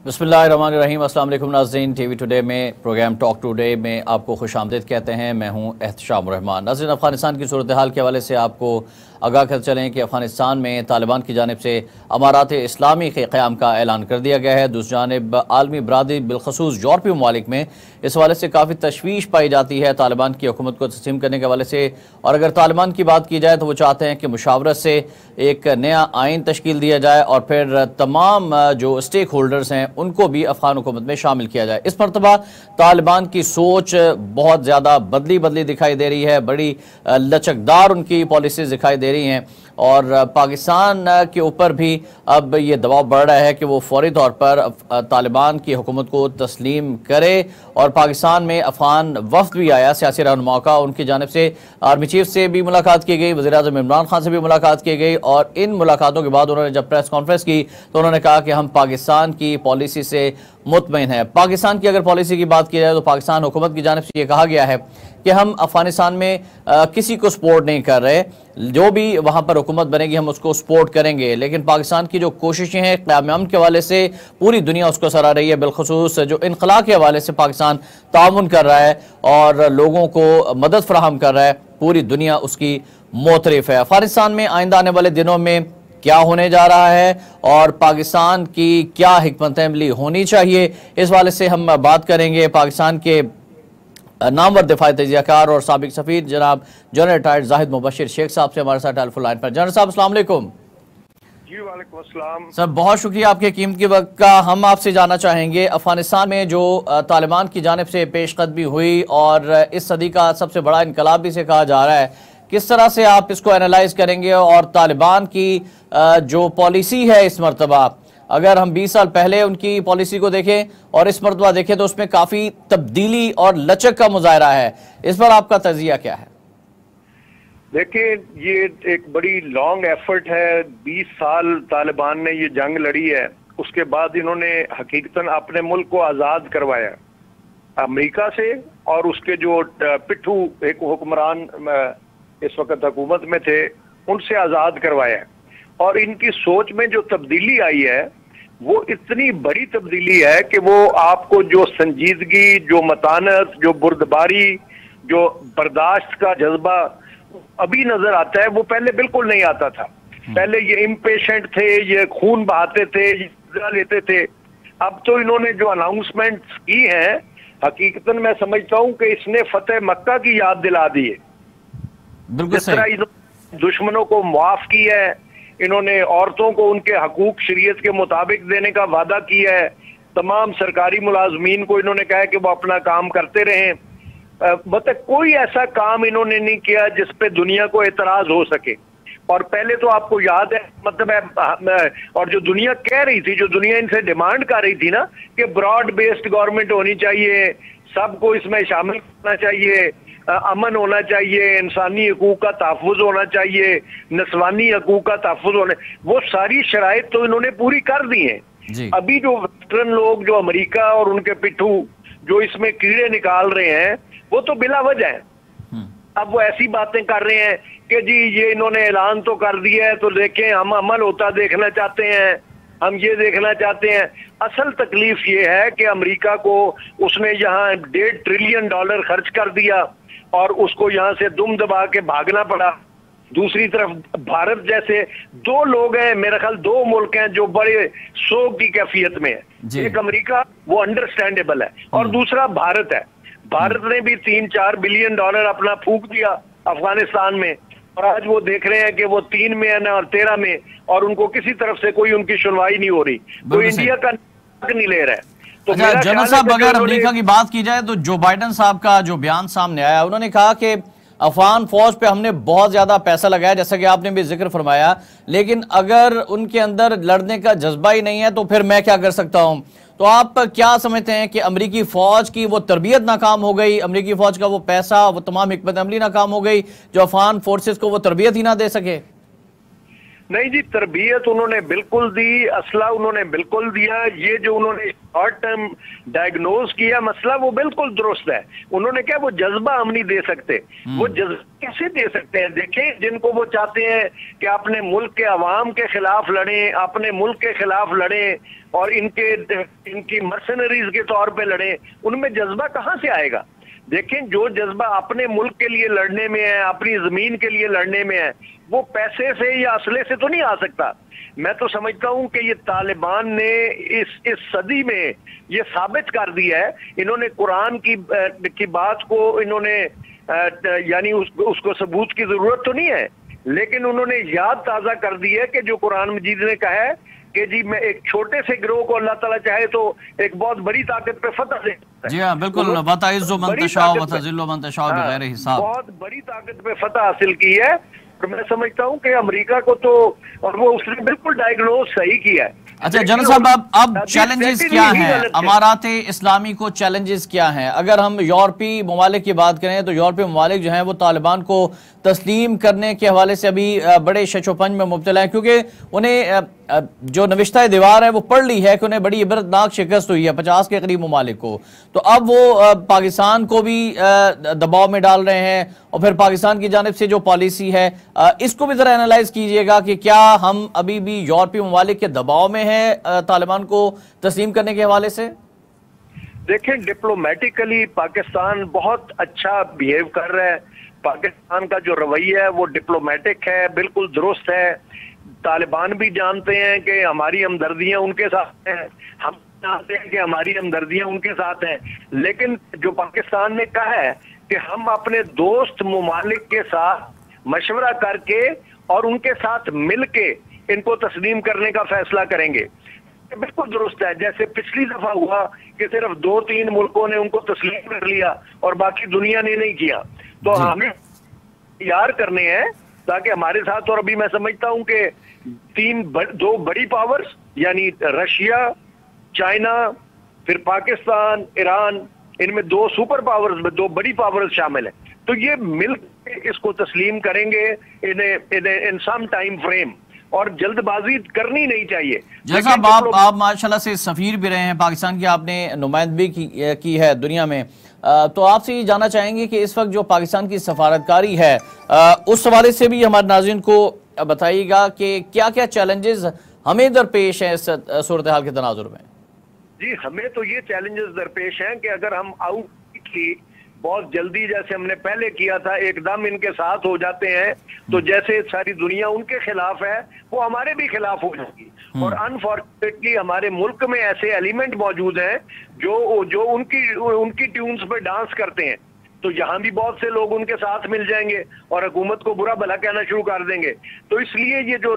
बिस्मिल्लाहिर्रहमानिर्रहीम। अस्सलाम वालेकुम नाज़रीन, टीवी टुडे में प्रोग्राम टॉक टुडे में आपको खुशामदीद कहते हैं। मैं हूं एहतशाम रहमान। नाज़रीन, अफ़गानिस्तान की सूरत हाल के हवाले से आपको आगाह कर चलें कि अफ़गानिस्तान में तालिबान की जानिब से अमारात इस्लामी के क़याम का ऐलान कर दिया गया है। दूसरी जानिब आलमी बरादरी बिलखसूस यूरोपीय ममालिक में इस हवाले से काफ़ी तशवीश पाई जाती है तालिबान की हुकूमत को तस्लीम करने के हवाले से। और अगर तालिबान की बात की जाए तो वो चाहते हैं कि मुशावरत से एक नया आइन तश्कील दिया जाए और फिर तमाम जो स्टेक होल्डर्स हैं उनको भी अफगान हुकूमत में शामिल किया जाए। इस मरतबा तालिबान की सोच बहुत ज़्यादा बदली दिखाई दे रही है, बड़ी लचकदार उनकी पॉलिसीज़ दिखाई दे रही हैं और पाकिस्तान के ऊपर भी अब ये दबाव बढ़ रहा है कि वो फौरी तौर पर तालिबान की हुकूमत को तस्लीम करे। और पाकिस्तान में अफगान वफ्द भी आया सियासी रहनुमाओं का, उनकी जानिब से आर्मी चीफ से भी मुलाकात की गई, वज़ीर-ए-आज़म इमरान खान से भी मुलाकात की गई। और इन मुलाकातों के बाद उन्होंने जब प्रेस कॉन्फ्रेंस की तो उन्होंने कहा कि हम पाकिस्तान की पॉलिसी से मुतमईन है। पाकिस्तान की अगर पॉलिसी की बात की जाए तो पाकिस्तान हुकूमत की जानिब से ये कहा गया है कि हम अफगानिस्तान में किसी को सपोर्ट नहीं कर रहे, जो भी वहाँ पर हुकूमत बनेगी हम उसको सपोर्ट करेंगे। लेकिन पाकिस्तान की जो कोशिशें हैं क़याम के हवाले से पूरी दुनिया उसको सराह रही है। बिलखसूस जो इनक़ला के हवाले से पाकिस्तान ताउन कर रहा है और लोगों को मदद फराहम कर रहा है, पूरी दुनिया उसकी मोतरफ है। अफगानिस्तान में आइंदा आने वाले दिनों में क्या होने जा रहा है और पाकिस्तान की क्या हिकमत अमली होनी चाहिए, इस वाले से हम बात करेंगे। पाकिस्तान के नामवर दिफाई तजियाकार और साबिक सफीर जनाब जनरल रिटायर्ड जाहिद मुबशिर शेख साहब से हमारे साथ टेलीफोन लाइन पर। जनरल साहब अस्सलाम वालेकुम। जी वालेकुम अस्सलाम। सर बहुत शुक्रिया आपके कीमती वक्त का। हम आपसे जानना चाहेंगे अफगानिस्तान में जो तालिबान की जानिब से पेशकदमी हुई और इस सदी का सबसे बड़ा इनकलाब भी से कहा जा रहा है, किस तरह से आप इसको एनालाइज करेंगे और तालिबान की जो पॉलिसी है इस मरतबा, अगर हम 20 साल पहले उनकी पॉलिसी को देखें और इस मरतबा देखें तो उसमें काफ़ी तब्दीली और लचक का मुजाहरा है, इस पर आपका तजिया क्या है? देखिए, ये एक बड़ी लॉन्ग एफर्ट है। 20 साल तालिबान ने ये जंग लड़ी है, उसके बाद इन्होंने हकीकतन अपने मुल्क को आज़ाद करवाया अमेरिका से, और उसके जो पिट्ठू एक हुक्मरान इस वक्त हुकूमत में थे उनसे आज़ाद करवाया। और इनकी सोच में जो तब्दीली आई है वो इतनी बड़ी तब्दीली है कि वो आपको जो संजीदगी, जो मतानत, जो बुर्दबारी, जो बर्दाश्त का जज्बा अभी नजर आता है, वो पहले बिल्कुल नहीं आता था। पहले ये इम्पेशेंट थे, ये खून बहाते थे, ये लेते थे। अब तो इन्होंने जो अनाउंसमेंट की हैं, हकीकतन मैं समझता हूं कि इसने फतेह मक्का की याद दिला दी है। जिस तरह इन्होंने दुश्मनों को मुआफ किया है, इन्होंने औरतों को उनके हकूक शरीयत के मुताबिक देने का वादा किया है, तमाम सरकारी मुलाजमीन को इन्होंने कहा है कि वो अपना काम करते रहें। मतलब कोई ऐसा काम इन्होंने नहीं किया जिस पे दुनिया को एतराज हो सके। और पहले तो आपको याद है, मतलब और जो दुनिया कह रही थी, जो दुनिया इनसे डिमांड कर रही थी ना कि ब्रॉड बेस्ड गवर्नमेंट होनी चाहिए, सबको इसमें शामिल करना चाहिए, अमन होना चाहिए, इंसानी हकूक का तहफ़्फ़ुज़ होना चाहिए, नस्वानी हकूक का तहफ़्फ़ुज़ होना, वो सारी शराइत तो इन्होंने पूरी कर दी हैं। अभी जो वेस्टर्न लोग, जो अमेरिका और उनके पिट्ठू जो इसमें कीड़े निकाल रहे हैं, वो तो बिला वजह है। अब वो ऐसी बातें कर रहे हैं कि जी ये इन्होंने ऐलान तो कर दिया है तो देखें, हम अमल होता देखना चाहते हैं, हम ये देखना चाहते हैं। असल तकलीफ ये है कि अमेरिका को उसने यहाँ $1.5 ट्रिलियन खर्च कर दिया और उसको यहाँ से दुम दबा के भागना पड़ा। दूसरी तरफ भारत जैसे दो लोग हैं, मेरा ख्याल दो मुल्क हैं जो बड़े शोक की कैफियत में है। एक अमेरिका, वो अंडरस्टैंडेबल है, और दूसरा भारत है। भारत ने भी $3-4 बिलियन अपना फूंक दिया अफगानिस्तान में, और आज वो देख रहे हैं कि वो 3 में है ना और 13 में, और उनको किसी तरफ से कोई उनकी सुनवाई नहीं हो रही, तो इंडिया का नहीं ले रहा है। तो जनरल साहब, अगर अमेरिका की बात की जाए तो जो बाइडेन साहब का जो बयान सामने आया, उन्होंने कहा कि अफगान फौज पे हमने बहुत ज्यादा पैसा लगाया, जैसा कि आपने भी जिक्र फरमाया, लेकिन अगर उनके अंदर लड़ने का जज्बा ही नहीं है तो फिर मैं क्या कर सकता हूं। तो आप क्या समझते हैं कि अमेरिकी फौज की वो तरबियत नाकाम हो गई, अमेरिकी फौज का वो पैसा, वो तमाम हिकमत अमली नाकाम हो गई, जो अफगान फोर्सेस को वो तरबियत ही ना दे सके? नहीं जी, तरबियत उन्होंने बिल्कुल दी, असला उन्होंने बिल्कुल दिया। ये जो उन्होंने शॉर्ट टर्म डायग्नोज किया मसला, वो बिल्कुल दुरुस्त है। उन्होंने क्या वो जज्बा हम नहीं दे सकते, वो जज्बा कैसे दे सकते हैं? देखें, जिनको वो चाहते हैं कि अपने मुल्क के अवाम के खिलाफ लड़ें, अपने मुल्क के खिलाफ लड़ें और इनकी मर्सनरीज के तौर पे लड़ें, उनमें जज्बा कहां से आएगा? देखें, जो जज्बा अपने मुल्क के लिए लड़ने में है, अपनी जमीन के लिए लड़ने में है, वो पैसे से या असले से तो नहीं आ सकता। मैं तो समझता हूं कि ये तालिबान ने इस सदी में ये साबित कर दिया है। इन्होंने कुरान की बात को इन्होंने यानी उसको सबूत की जरूरत तो नहीं है, लेकिन उन्होंने याद ताजा कर दी है कि जो कुरान मजीद ने कहा है कि जी मैं एक छोटे से गिरोह को अल्लाह ताला चाहे तो एक बहुत बड़ी ताकत पे फतह दे सकता है। जी हाँ, बिल्कुल। बहुत बड़ी ताकत पे फतह हासिल की है। और मैं समझता हूँ कि अमेरिका को तो, और वो उसने बिल्कुल डायग्नोज सही किया है। अच्छा जनरल साहब, अब चैलेंजेस क्या हैं अमारात इस्लामी को? चैलेंजेस क्या हैं? अगर हम यूरोपीय ममालिक की बात करें तो यूरोपीय ममालिक जो हैं वो तालिबान को तस्लीम करने के हवाले से अभी बड़े शशोपंज में मुब्तला है, क्योंकि उन्हें जो नविश्ता दीवार है वो पढ़ ली है कि उन्हें बड़ी इबरतनाक शिकस्त हुई है 50 के करीब ममालिक को। तो अब वो पाकिस्तान को भी दबाव में डाल रहे हैं, और फिर पाकिस्तान की जानिब से जो पॉलिसी है इसको भी जरा एनालाइज कीजिएगा कि क्या हम अभी भी यूरोपीय ममालिक के दबाव में है तालिबान को तस्लीम करने के हवाले से? देखें, डिप्लोमेटिकली पाकिस्तान बहुत अच्छा बिहेव कर रहा है। पाकिस्तान का जो रवैया है वो डिप्लोमेटिक है, बिल्कुल दुरुस्त है। तालिबान भी जानते हैं कि हमारी हमदर्दियां उनके साथ हैं, हम जानते हैं कि हमारी हमदर्दियां उनके साथ हैं, लेकिन जो पाकिस्तान ने कहा है कि हम अपने दोस्त ममालिक के साथ मशवरा करके और उनके साथ मिलके इनको तस्लीम करने का फैसला करेंगे। बिल्कुल दुरुस्त है। जैसे पिछली दफा हुआ कि सिर्फ 2-3 मुल्कों ने उनको तस्लीम कर लिया और बाकी दुनिया ने नहीं किया। तो हमें तैयार करने हैं ताकि हमारे साथ, और अभी मैं समझता हूं कि दो बड़ी पावर्स यानी रशिया, चाइना, फिर पाकिस्तान, ईरान, इनमें 2 सुपर पावर्स में 2 बड़ी पावर्स शामिल है। तो ये मिलकर इसको तस्लीम करेंगे इन सम टाइम फ्रेम, और जल्दबाजी करनी नहीं चाहिए। जैसा आप माशाल्लाह से सफीर भी रहे हैं, पाकिस्तान की आपने नुमाइंदगी की है दुनिया में, तो आपसे ये जानना चाहेंगे कि इस वक्त जो पाकिस्तान की सफारतकारी है उस हवाले से भी हमारे नाज़रीन को बताइएगा कि क्या क्या चैलेंजेस हमें दरपेश हैं इस सूरत हाल के तनाजुर में? जी, हमें तो ये चैलेंजेस दरपेश हैं कि अगर हम आउट बहुत जल्दी, जैसे हमने पहले किया था, एकदम इनके साथ हो जाते हैं तो जैसे सारी दुनिया उनके खिलाफ है वो हमारे भी खिलाफ हो जाएगी। और अनफॉर्चुनेटली हमारे मुल्क में ऐसे एलिमेंट मौजूद हैं जो उनकी ट्यून्स पे डांस करते हैं, तो यहाँ भी बहुत से लोग उनके साथ मिल जाएंगे और हुकूमत को बुरा भला कहना शुरू कर देंगे। तो इसलिए ये जो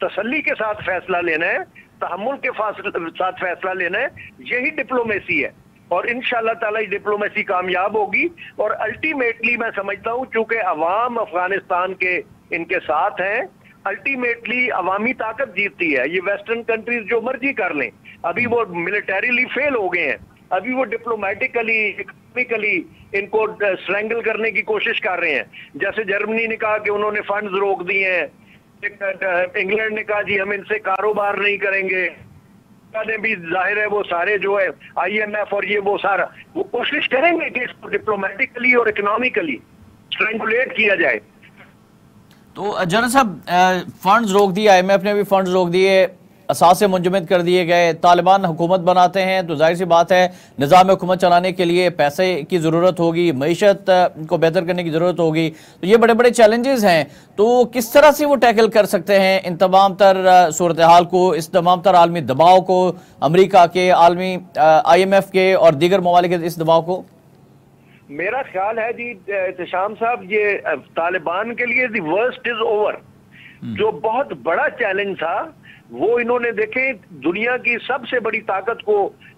तसल्ली के साथ फैसला लेना है, तहम्मुल के साथ फैसला लेना है, यही डिप्लोमेसी है। और इंशाअल्लाह ताला ये डिप्लोमेसी कामयाब होगी। और अल्टीमेटली मैं समझता हूँ चूंकि अवाम अफगानिस्तान के इनके साथ हैं, अल्टीमेटली अवामी ताकत जीतती है। ये वेस्टर्न कंट्रीज जो मर्जी कर लें, अभी वो मिलिटरीली फेल हो गए हैं, अभी वो डिप्लोमेटिकली इकोनॉमिकली इनको स्ट्रैंगल करने की कोशिश कर रहे हैं। जैसे जर्मनी ने कहा कि उन्होंने फंड्स रोक दिए हैं, इंग्लैंड ने कहा जी हम इनसे कारोबार नहीं करेंगे, ने भी जाहिर है वो सारे जो है IMF और ये वो सारा वो कोशिश करेंगे कि इसको डिप्लोमेटिकली और इकोनॉमिकली स्ट्रेंगुलेट किया जाए। तो जनरल साहब, फंड्स रोक दिए, IMF ने भी फंड्स रोक दिए, असासे मुंजमद कर दिए गए, तालिबान हुकूमत बनाते हैं तो जाहिर सी बात है निज़ाम हुकूमत चलाने के लिए पैसे की ज़रूरत होगी, मईशत को बेहतर करने की ज़रूरत होगी। तो ये बड़े बड़े चैलेंजेस हैं, तो किस तरह से वो टैकल कर सकते हैं इन तमाम तर सूरत हाल को, इस तमाम तर आलमी दबाव को, अमरीका के, आलमी IMF के और दीगर ममालिक के इस दबाव को? मेरा ख्याल है जी एहतशाम साहब, ये तालिबान के लिए द वर्स्ट इज ओवर। जो बहुत बड़ा चैलेंज था वो इन्होंने, देखे, दुनिया की सबसे बड़ी ताकत को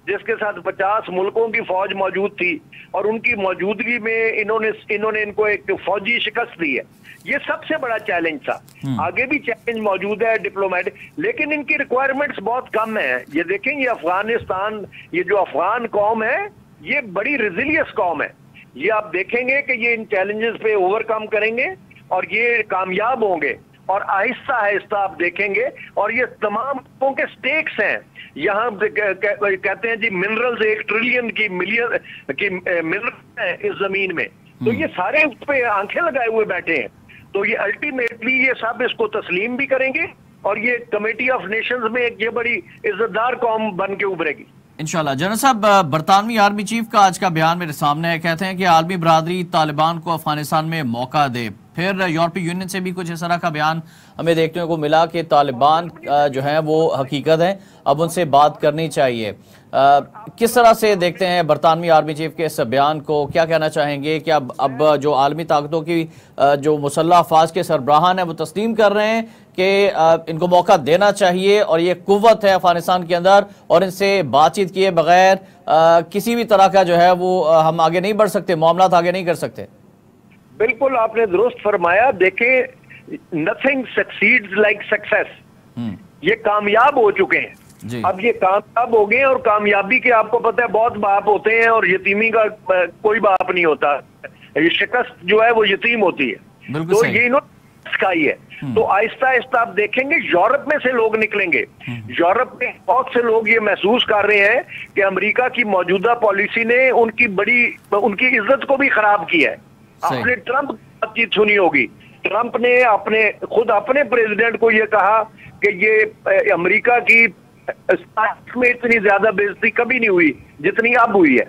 जिसके साथ 50 मुल्कों की फौज मौजूद थी और उनकी मौजूदगी में इन्होंने इनको एक फौजी शिकस्त दी है। ये सबसे बड़ा चैलेंज था। आगे भी चैलेंज मौजूद है डिप्लोमेटिक, लेकिन इनकी रिक्वायरमेंट्स बहुत कम है। ये देखें, ये अफगानिस्तान, ये जो अफगान कौम है ये बड़ी रिजिलियस कौम है। ये आप देखेंगे कि ये इन चैलेंजेस पे ओवरकम करेंगे और ये कामयाब होंगे। और आहिस्ता आहिस्ता आप देखेंगे, और ये तमाम लोगों के स्टेक्स हैं। यहाँ कहते हैं जी मिनरल्स 1 ट्रिलियन की मिनरल है इस जमीन में, तो ये सारे उस पे आंखें लगाए हुए बैठे हैं। तो ये अल्टीमेटली ये सब इसको तस्लीम भी करेंगे, और ये कमेटी ऑफ नेशंस में एक ये बड़ी इज्जतदार कौम बन के उभरेगी इंशाल्लाह। जनरल साहब, बरतानवी आर्मी चीफ का आज का बयान मेरे सामने है। कहते हैं कि आलमी बरादरी तालिबान को अफगानिस्तान में मौका दे। फिर यूरोपीय यूनियन से भी कुछ इस तरह का बयान हमें देखने को मिला कि तालिबान जो है वो हकीकत है, अब उनसे बात करनी चाहिए। किस तरह से देखते हैं बरतानवी आर्मी चीफ के इस बयान को? क्या कहना चाहेंगे कि अब जो आलमी ताकतों की जो मुसल्लह अफवाज के सरबराहान है वो तस्लीम कर रहे हैं कि इनको मौका देना चाहिए और ये कुव्वत है अफगानिस्तान के अंदर, और इनसे बातचीत किए बगैर किसी भी तरह का जो है वो हम आगे नहीं बढ़ सकते, मामला आगे नहीं कर सकते? बिल्कुल आपने दुरुस्त फरमाया। देखें, नथिंग सक्सीड्स लाइक सक्सेस। ये कामयाब हो चुके हैं, अब ये कामयाब हो गए, और कामयाबी के आपको पता है बहुत बाप होते हैं और यतीमी का कोई बाप नहीं होता। ये शिकस्त जो है वो यतीम होती है, तो ये इन्होंने सिखाई है। तो आहिस्ता आहिस्ता आप देखेंगे यूरोप में से लोग निकलेंगे। यूरोप में बहुत से लोग ये महसूस कर रहे हैं कि अमेरिका की मौजूदा पॉलिसी ने उनकी इज्जत को भी खराब किया है। आपने ट्रंप की बातचीत सुनी होगी, ट्रंप ने खुद अपने प्रेसिडेंट को ये कहा कि ये अमेरिका की में इतनी ज्यादा बेइज्जती कभी नहीं हुई जितनी अब हुई है।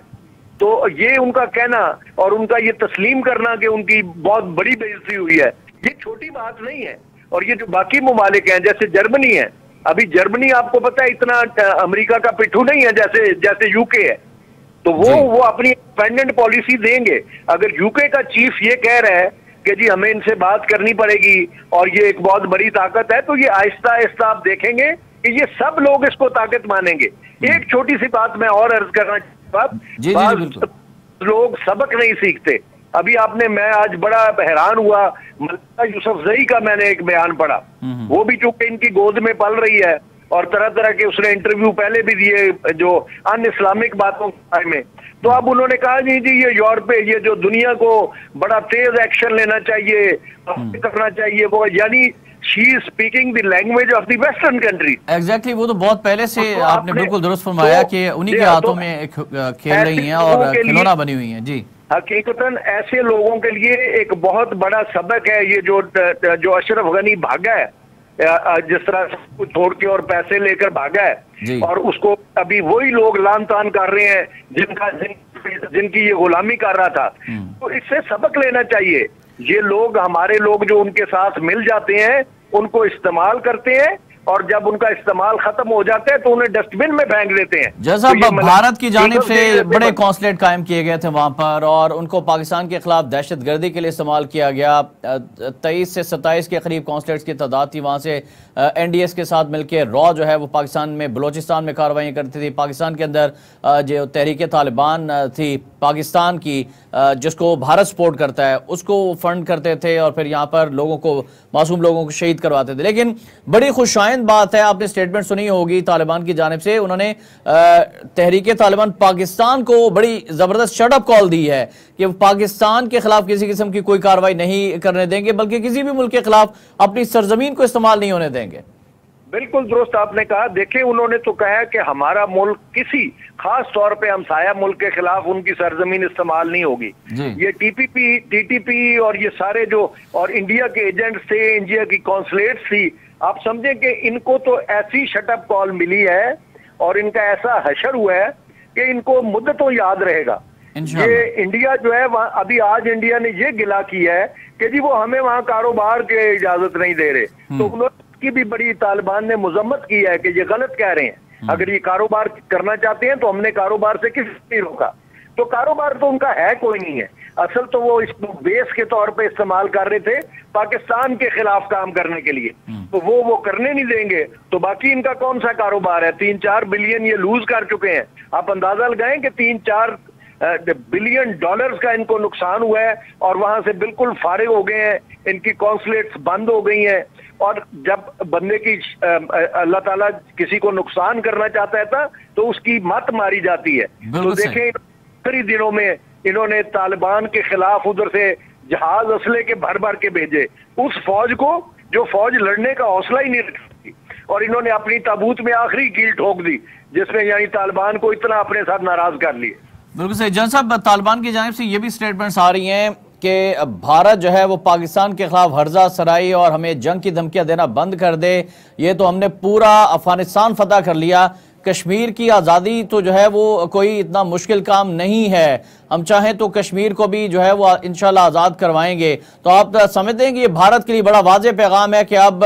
तो ये उनका कहना और उनका ये तस्लीम करना कि उनकी बहुत बड़ी बेइज्जती हुई है, ये छोटी बात नहीं है। और ये जो बाकी ममालिक हैं जैसे जर्मनी है, अभी जर्मनी आपको पता है इतना अमेरिका का पिट्ठू नहीं है जैसे यूके है, तो वो अपनी इंडिपेंडेंट पॉलिसी देंगे। अगर यूके का चीफ ये कह रहा है कि जी हमें इनसे बात करनी पड़ेगी और ये एक बहुत बड़ी ताकत है, तो ये आहिस्ता आहिस्ता आप देखेंगे कि ये सब लोग इसको ताकत मानेंगे। एक छोटी सी बात मैं और अर्ज करना चाहूंगा, लोग सबक नहीं सीखते। अभी मैं आज बड़ा हैरान हुआ, मल्लिका यूसुफजई का मैंने एक बयान पढ़ा, वो भी चूंकि इनकी गोद में पल रही है और तरह तरह के उसने इंटरव्यू पहले भी दिए जो अन इस्लामिक बातों के बारे में, तो अब उन्होंने कहा नहीं जी ये यूरोप पे ये जो दुनिया को बड़ा तेज एक्शन लेना चाहिए, करना चाहिए, वो यानी she is speaking the language of the western country. Exactly, वो तो बहुत पहले से तो आपने बिल्कुल दुरुस्त फरमाया कि उन्हीं के हाथों में खेल रही हैं और खिलौना बनी हुई हैं। जी, हकीकतन ऐसे लोगों के लिए एक बहुत बड़ा सबक है ये जो अशरफ गनी भागा है, जिस तरह कुछ छोड़ के और पैसे लेकर भागा है, और उसको अभी वही लोग लान तान कर रहे हैं जिनकी ये गुलामी कर रहा था। तो इससे सबक लेना चाहिए। ये लोग हमारे लोग जो उनके साथ मिल जाते हैं उनको इस्तेमाल करते हैं, और जब उनका इस्तेमाल खत्म हो जाता है तो उन्हें डस्टबिन में फेंक देते हैं। जैसा तो भारत की जानिब से बड़े कॉन्सुलेट कायम किए गए थे वहां पर, और उनको पाकिस्तान के खिलाफ दहशतगर्दी के लिए इस्तेमाल किया गया। 23 से 27 के करीब कॉन्सुलेट्स की तादाद थी। वहां से NDS के साथ मिलकर रॉ जो है वो पाकिस्तान में बलोचिस्तान में कार्रवाई करती थी। पाकिस्तान के अंदर जो तहरीक तालिबान थी पाकिस्तान की, जिसको भारत सपोर्ट करता है, उसको फंड करते थे और फिर यहाँ पर लोगों को, मासूम लोगों को शहीद करवाते थे। लेकिन बड़ी खुशाइंद बात है, आपने स्टेटमेंट सुनी होगी तालिबान की जानिब से, उन्होंने तहरीक तालिबान पाकिस्तान को बड़ी जबरदस्त शटअप कॉल दी है कि पाकिस्तान के खिलाफ किसी किस्म की कोई कार्रवाई नहीं करने देंगे, बल्कि किसी भी मुल्क के खिलाफ अपनी सरजमीन को इस्तेमाल नहीं होने देंगे। बिल्कुल दुरुस्त आपने कहा। देखिए, उन्होंने तो कहा कि हमारा मुल्क किसी खास तौर पे हमसाया मुल्क के खिलाफ उनकी सरजमीन इस्तेमाल नहीं होगी। ये TTP और ये सारे जो और इंडिया के एजेंट्स थे, इंडिया की कॉन्सुलेट्स थी, आप समझे कि इनको तो ऐसी शटअप कॉल मिली है और इनका ऐसा हशर हुआ है कि इनको मुद्दतों याद रहेगा। ये इंडिया जो है वहाँ अभी आज इंडिया ने ये गिला किया है कि जी वो हमें वहाँ कारोबार की इजाजत नहीं दे रहे, तो उन्होंने की भी बड़ी तालिबान ने मुजम्मत की है कि ये गलत कह रहे हैं। अगर ये कारोबार करना चाहते हैं तो हमने कारोबार से किसी नहीं रोका। तो कारोबार तो उनका है कोई नहीं है, असल तो वो इसको बेस के तौर पे इस्तेमाल कर रहे थे पाकिस्तान के खिलाफ काम करने के लिए, तो वो करने नहीं देंगे। तो बाकी इनका कौन सा कारोबार है? 3-4 बिलियन ये लूज कर चुके हैं। आप अंदाजा लगाएं कि 3-4 बिलियन डॉलर्स का इनको नुकसान हुआ है, और वहां से बिल्कुल फारिग हो गए हैं, इनकी कॉन्सुलेट्स बंद हो गई हैं। और जब बंदे की अल्लाह ताला किसी को नुकसान करना चाहता है था तो उसकी मत मारी जाती है। तो देखें, आखिरी दिनों में इन्होंने तालिबान के खिलाफ उधर से जहाज असले के भर भर के भेजे, उस फौज को जो फौज लड़ने का हौसला ही नहीं रखती, और इन्होंने अपनी ताबूत में आखिरी कील ठोक दी, जिसमें यानी तालिबान को इतना अपने साथ नाराज कर लिए। बिल्कुल सही। जन साहब, तालिबान की जानिब से ये भी स्टेटमेंट्स आ रही हैं कि भारत जो है वो पाकिस्तान के खिलाफ हर्जा सराई और हमें जंग की धमकियां देना बंद कर दे, ये तो हमने पूरा अफगानिस्तान फतह कर लिया, कश्मीर की आज़ादी तो जो है वो कोई इतना मुश्किल काम नहीं है, हम चाहें तो कश्मीर को भी जो है वो इंशाल्लाह आज़ाद करवाएंगे। तो आप समझते हैं कि ये भारत के लिए बड़ा वाज़ेह पैगाम है कि अब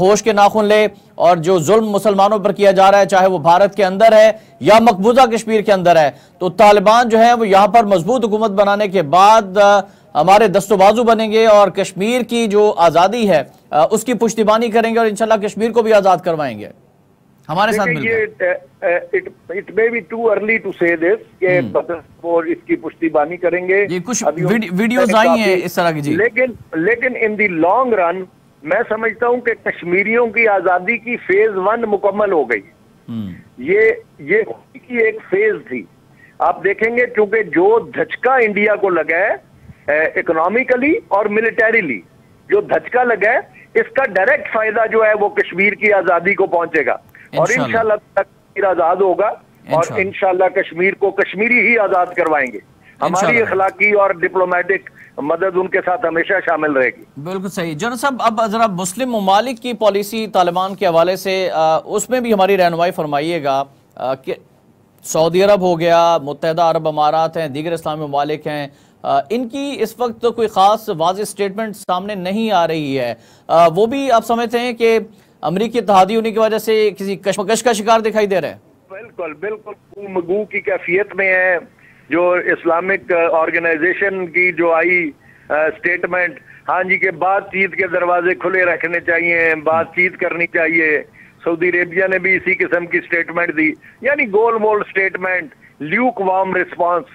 होश के नाखून ले, और जो जुल्म मुसलमानों पर किया जा रहा है, चाहे वो भारत के अंदर है या मकबूजा कश्मीर के अंदर है, तो तालिबान जो है वो यहाँ पर मजबूत हुकूमत बनाने के बाद हमारे दस्तोबाजू बनेंगे और कश्मीर की जो आज़ादी है उसकी पुश्तिबानी करेंगे और इंशाल्लाह कश्मीर को भी आज़ाद करवाएंगे। हमारे साथ मिलकर it may be too early to say this कि वो इसकी पुश्तिबानी करेंगे। ये कुछ वीडियोस आई हैं इस तरह की जी, लेकिन इन द लॉन्ग रन मैं समझता हूं कि कश्मीरियों की आजादी की फेज 1 मुकम्मल हो गई। ये की एक फेज थी। आप देखेंगे क्योंकि जो धचका इंडिया को लगा है इकोनॉमिकली और मिलिटरीली, जो धचका लगा है, इसका डायरेक्ट फायदा जो है वो कश्मीर की आजादी को पहुंचेगा और इंशाल्लाह कश्मीर आजाद होगा और इंशाल्लाह कश्मीर को कश्मीरी ही आजाद करवाएंगे। हमारी अखलाकी और डिप्लोमेटिक मदद उनके साथ हमेशा शामिल रहेगी। बिल्कुल सही। जनरल साहब, अब जरा मुस्लिम ममालिक की पॉलिसी तालिबान के हवाले से उसमें भी हमारी रहनुमाई फरमाइएगा कि सऊदी अरब हो गया, मुत्तहिदा अरब अमारात हैं, दीगर इस्लामी ममालिक हैं, इनकी इस वक्त तो कोई खास वाज़ेह स्टेटमेंट सामने नहीं आ रही है। वो भी आप समझते हैं कि अमरीकी इत्तेहादी होने की वजह से किसी कशमकश का शिकार दिखाई दे रहे हैं? बिल्कुल बिल्कुल मगू की कैफियत में है। जो इस्लामिक ऑर्गेनाइजेशन की जो आई स्टेटमेंट, हाँ जी के बातचीत के दरवाजे खुले रखने चाहिए, बातचीत करनी चाहिए। सऊदी अरेबिया ने भी इसी किस्म की स्टेटमेंट दी, यानी गोल मोल स्टेटमेंट, ल्यूक वार्म रिस्पॉन्स,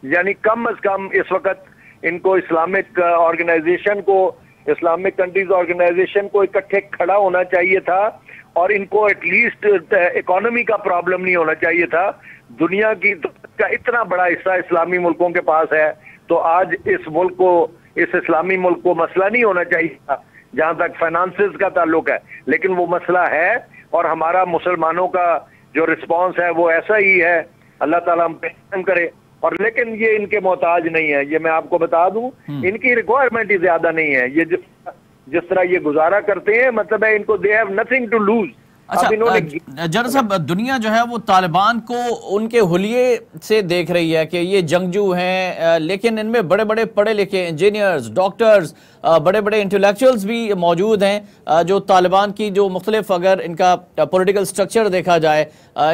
यानी कम अज कम इस वक्त इनको इस्लामिक ऑर्गेनाइजेशन को, इस्लामिक कंट्रीज ऑर्गेनाइजेशन को इकट्ठे खड़ा होना चाहिए था और इनको एटलीस्ट इकोनॉमी का प्रॉब्लम नहीं होना चाहिए था। दुनिया की का इतना बड़ा हिस्सा इस्लामी मुल्कों के पास है, तो आज इस मुल्क को, इस इस्लामी मुल्क को मसला नहीं होना चाहिए था जहां तक फाइनेंसेस का ताल्लुक है, लेकिन वो मसला है और हमारा मुसलमानों का जो रिस्पॉन्स है वो ऐसा ही है। अल्लाह ताला हम पे रहम करे। और लेकिन ये इनके मोहताज नहीं है, ये मैं आपको बता दूं, इनकी रिक्वायरमेंट ही ज्यादा नहीं है। ये जिस तरह ये गुजारा करते हैं, मतलब है इनको they have nothing to lose. अच्छा जनरल साहब, दुनिया जो है वो तालिबान को उनके हुलिये से देख रही है कि ये जंगजू हैं, लेकिन इनमें बड़े बड़े पढ़े लिखे इंजीनियर्स, डॉक्टर्स, बड़े बड़े इंटेलेक्चुअल्स भी मौजूद हैं। जो तालिबान की जो मुख्तलिफ अगर इनका पॉलिटिकल स्ट्रक्चर देखा जाए,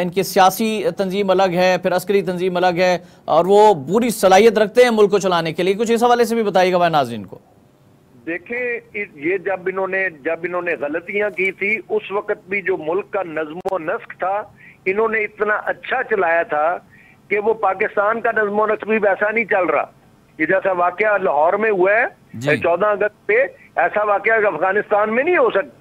इनकी सियासी तंजीम अलग है, फिर अस्करी तंजीम अलग है, और वो पूरी सलाहियत रखते हैं मुल्क को चलाने के लिए। कुछ इस हवाले से भी बताइएगा भाई नाज़रीन को। देखें, ये जब इन्होंने गलतियां की थी, उस वक्त भी जो मुल्क का नज़्मो नस्क था, इन्होंने इतना अच्छा चलाया था कि वो पाकिस्तान का नज़्मो नस्क भी वैसा नहीं चल रहा। ये जैसा वाकया लाहौर में हुआ है 14 अगस्त पे, ऐसा वाकया अफगानिस्तान में नहीं हो सकता।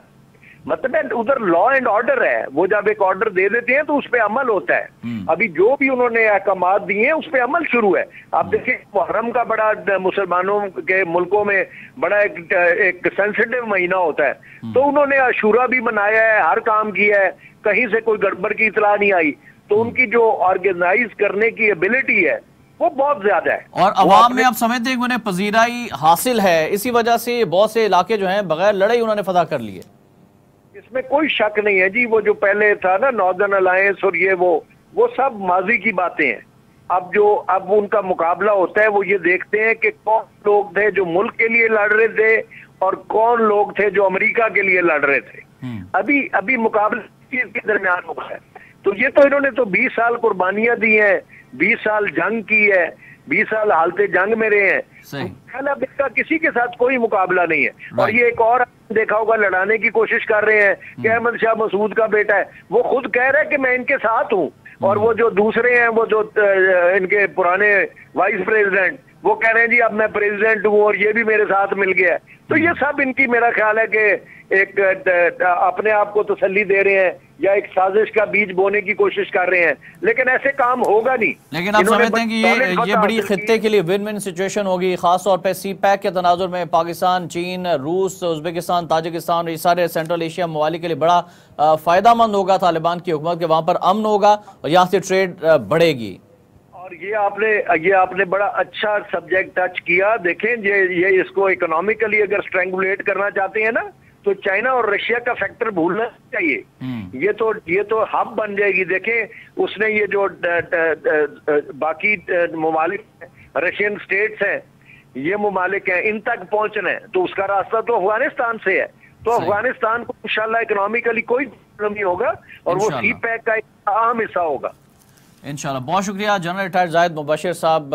मतलब उधर लॉ एंड ऑर्डर है, वो जब एक ऑर्डर दे देते हैं तो उस पर अमल होता है। अभी जो भी उन्होंने अहकामात दिए हैं उस पर अमल शुरू है। आप देखिए, मुहर्रम का बड़ा मुसलमानों के मुल्कों में बड़ा एक सेंसिटिव महीना होता है, तो उन्होंने अशूरा भी मनाया है, हर काम किया है, कहीं से कोई गड़बड़ की इतला नहीं आई। तो उनकी जो ऑर्गेनाइज करने की एबिलिटी है वो बहुत ज्यादा है और अवाम में आप समझते हैं कि उन्हें पजीराई हासिल है, इसी वजह से बहुत से इलाके जो हैं बगैर लड़ाई उन्होंने फतह कर लिए। इसमें कोई शक नहीं है जी। वो जो पहले था ना नॉर्दर्न अलायंस और ये वो सब माजी की बातें हैं। अब उनका मुकाबला होता है, वो ये देखते हैं कि कौन लोग थे जो मुल्क के लिए लड़ रहे थे और कौन लोग थे जो अमेरिका के लिए लड़ रहे थे। अभी मुकाबला के दरमियान हुआ है। तो ये तो इन्होंने तो 20 साल कुर्बानियां दी हैं, 20 साल जंग की है, 20 साल हालते जंग में रहे हैं। इनका किसी के साथ कोई मुकाबला नहीं है। और ये एक और देखा होगा, लड़ाने की कोशिश कर रहे हैं कि अहमद शाह मसूद का बेटा है, वो खुद कह रहा है कि मैं इनके साथ हूं। और वो जो दूसरे हैं, वो जो इनके पुराने वाइस प्रेसिडेंट, वो कह रहे हैं जी अब मैं प्रेसिडेंट हूँ और ये भी मेरे साथ मिल गया है। तो ये सब इनकी, मेरा ख्याल है कि एक अपने आप को तसल्ली दे रहे हैं या एक साजिश का बीज बोने की कोशिश कर रहे हैं, लेकिन ऐसे काम होगा नहीं। लेकिन आप समझते हैं कि ये बड़ी खित्ते के लिए विन विन सिचुएशन होगी, खासतौर पर सी पैक के तनाजुर में पाकिस्तान, चीन, रूस, उज्बेकिस्तान, ताजिकिस्तान, ये सारे सेंट्रल एशिया ममालिक के लिए बड़ा फायदामंद होगा तालिबान की हुकूमत के, वहां पर अमन होगा और यहाँ से ट्रेड बढ़ेगी। और ये आपने बड़ा अच्छा सब्जेक्ट टच किया। देखें ये इसको इकोनॉमिकली अगर स्ट्रेंगुलेट करना चाहते हैं ना, तो चाइना और रशिया का फैक्टर भूलना चाहिए। ये तो हब बन जाएगी। देखें उसने ये जो बाकी ममालिक रशियन स्टेट्स हैं, ये ममालिक हैं, इन तक पहुंचना है तो उसका रास्ता तो अफगानिस्तान से है। तो अफगानिस्तान को इंशाल्लाह इकोनॉमिकली कोई प्रॉब्लम नहीं होगा और वो सी पैक का एक अहम हिस्सा होगा इंशाल्लाह। बहुत शुक्रिया जनरल रिटायर्ड जाहिद मुबशिर साहब,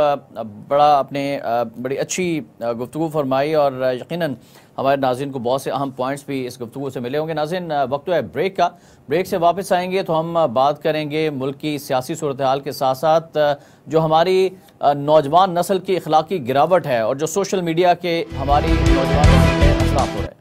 बड़ी अच्छी गुफ्तगू फरमाई और यकीनन हमारे नाज़रीन को बहुत से अहम पॉइंट्स भी इस गुफ्तगू से मिले होंगे। नाज़रीन वक्त है ब्रेक का, ब्रेक से वापस आएंगे तो हम बात करेंगे मुल्क की सियासी सूरत हाल के साथ साथ जो हमारी नौजवान नस्ल की अखलाकी गिरावट है और जो सोशल मीडिया के हमारी नौजवान नस्ल पे असरात हो रहे हैं।